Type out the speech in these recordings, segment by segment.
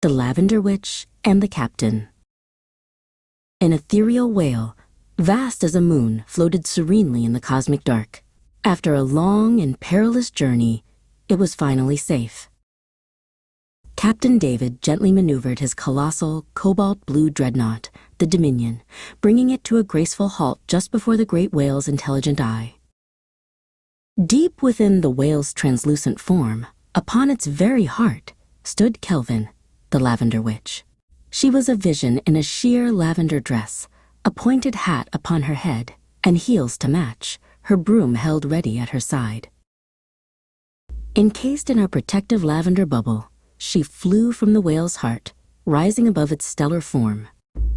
the Lavender Witch and the Captain. An ethereal whale, vast as a moon, floated serenely in the cosmic dark. After a long and perilous journey, it was finally safe. Captain David gently maneuvered his colossal, cobalt-blue dreadnought, the Dominion, bringing it to a graceful halt just before the great whale's intelligent eye. Deep within the whale's translucent form, upon its very heart, stood Kelvin, the Lavender Witch. She was a vision in a sheer lavender dress, a pointed hat upon her head, and heels to match, her broom held ready at her side. Encased in her protective lavender bubble, she flew from the whale's heart, rising above its stellar form.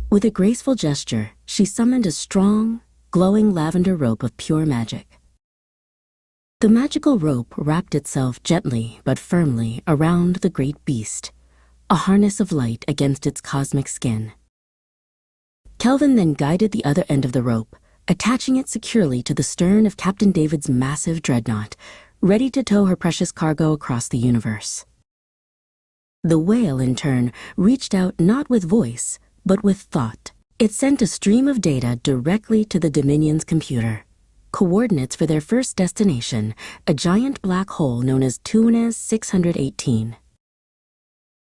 With a graceful gesture, she summoned a strong, glowing lavender rope of pure magic. The magical rope wrapped itself gently but firmly around the great beast, a harness of light against its cosmic skin. Kelvin then guided the other end of the rope, attaching it securely to the stern of Captain David's massive dreadnought, ready to tow her precious cargo across the universe. The whale, in turn, reached out not with voice, but with thought. It sent a stream of data directly to the Dominion's computer. Coordinates for their first destination, a giant black hole known as Tunes 618.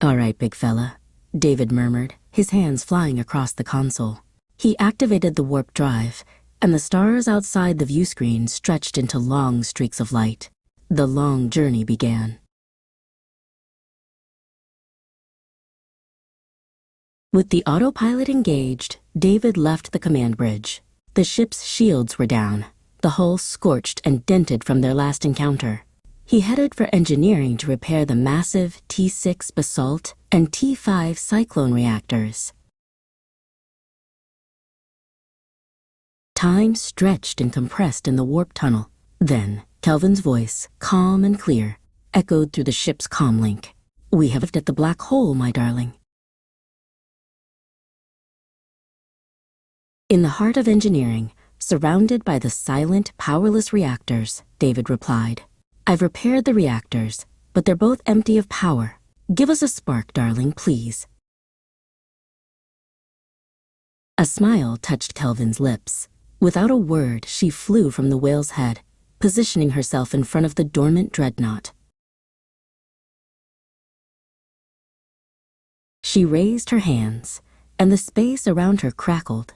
"All right, big fella," David murmured, his hands flying across the console. He activated the warp drive, and the stars outside the view screen stretched into long streaks of light. The long journey began. With the autopilot engaged, David left the command bridge. The ship's shields were down, the hull scorched and dented from their last encounter. He headed for engineering to repair the massive T6 Basalt and T5 Cyclone reactors. Time stretched and compressed in the warp tunnel. Then, Kelvin's voice, calm and clear, echoed through the ship's comlink. "We have arrived at the black hole, my darling." In the heart of engineering, surrounded by the silent, powerless reactors, David replied, "I've repaired the reactors, but they're both empty of power. Give us a spark, darling, please." A smile touched Kelvin's lips. Without a word, she flew from the whale's head, positioning herself in front of the dormant dreadnought. She raised her hands, and the space around her crackled.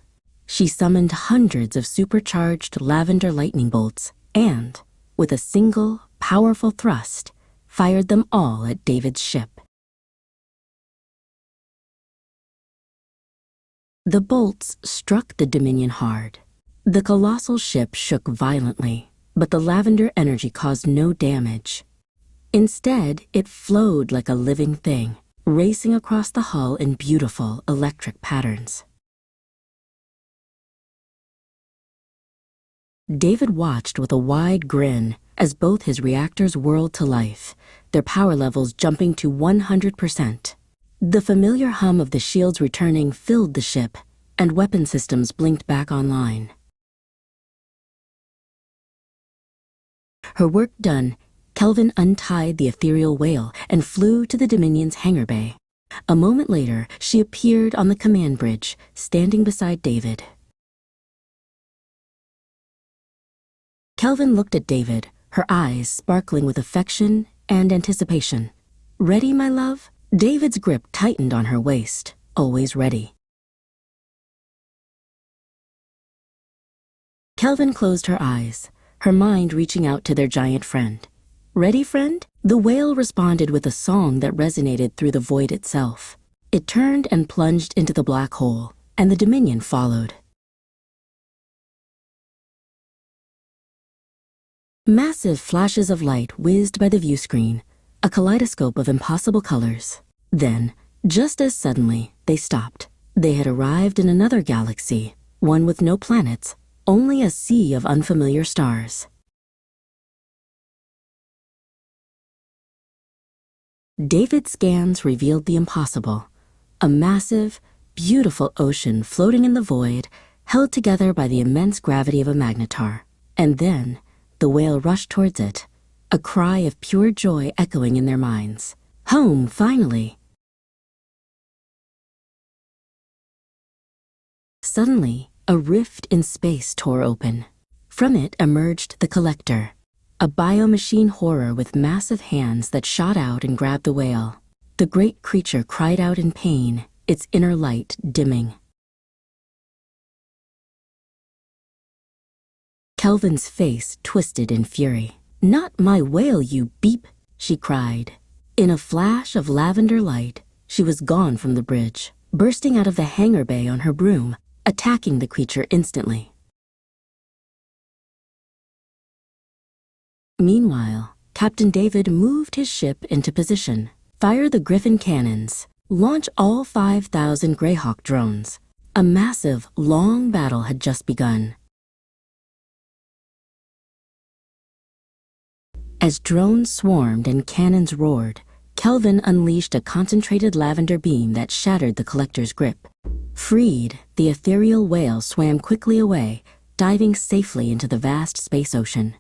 She summoned hundreds of supercharged lavender lightning bolts and, with a single, powerful thrust, fired them all at David's ship. The bolts struck the Dominion hard. The colossal ship shook violently, but the lavender energy caused no damage. Instead, it flowed like a living thing, racing across the hull in beautiful electric patterns. David watched with a wide grin as both his reactors whirled to life, their power levels jumping to 100%. The familiar hum of the shields returning filled the ship, and weapon systems blinked back online. Her work done, Kelvin untied the ethereal whale and flew to the Dominion's hangar bay. A moment later, she appeared on the command bridge, standing beside David. Kelvin looked at David, her eyes sparkling with affection and anticipation. "Ready, my love?" David's grip tightened on her waist, always ready. Kelvin closed her eyes, her mind reaching out to their giant friend. "Ready, friend?" The whale responded with a song that resonated through the void itself. It turned and plunged into the black hole, and the Dominion followed. Massive flashes of light whizzed by the view screen, a kaleidoscope of impossible colors. Then, just as suddenly, they stopped. They had arrived in another galaxy, one with no planets, only a sea of unfamiliar stars. David's scans revealed the impossible, a massive, beautiful ocean floating in the void, held together by the immense gravity of a magnetar. And then, the whale rushed towards it, a cry of pure joy echoing in their minds. Home, finally! Suddenly, a rift in space tore open. From it emerged the Collector, a biomachine horror with massive hands that shot out and grabbed the whale. The great creature cried out in pain, its inner light dimming. Kelvin's face twisted in fury. "Not my whale, you beep!" she cried. In a flash of lavender light, she was gone from the bridge, bursting out of the hangar bay on her broom, attacking the creature instantly. Meanwhile, Captain David moved his ship into position. "Fire the Griffin cannons. Launch all 5,000 Greyhawk drones." A massive, long battle had just begun. As drones swarmed and cannons roared, Kelvin unleashed a concentrated lavender beam that shattered the Collector's grip. Freed, the ethereal whale swam quickly away, diving safely into the vast space ocean.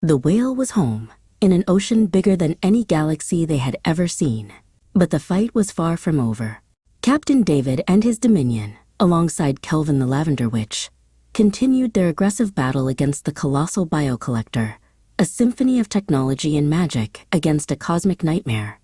The whale was home, in an ocean bigger than any galaxy they had ever seen. But the fight was far from over. Captain David and his Dominion, alongside Kelvin the Lavender Witch, continued their aggressive battle against the colossal biocollector, a symphony of technology and magic against a cosmic nightmare.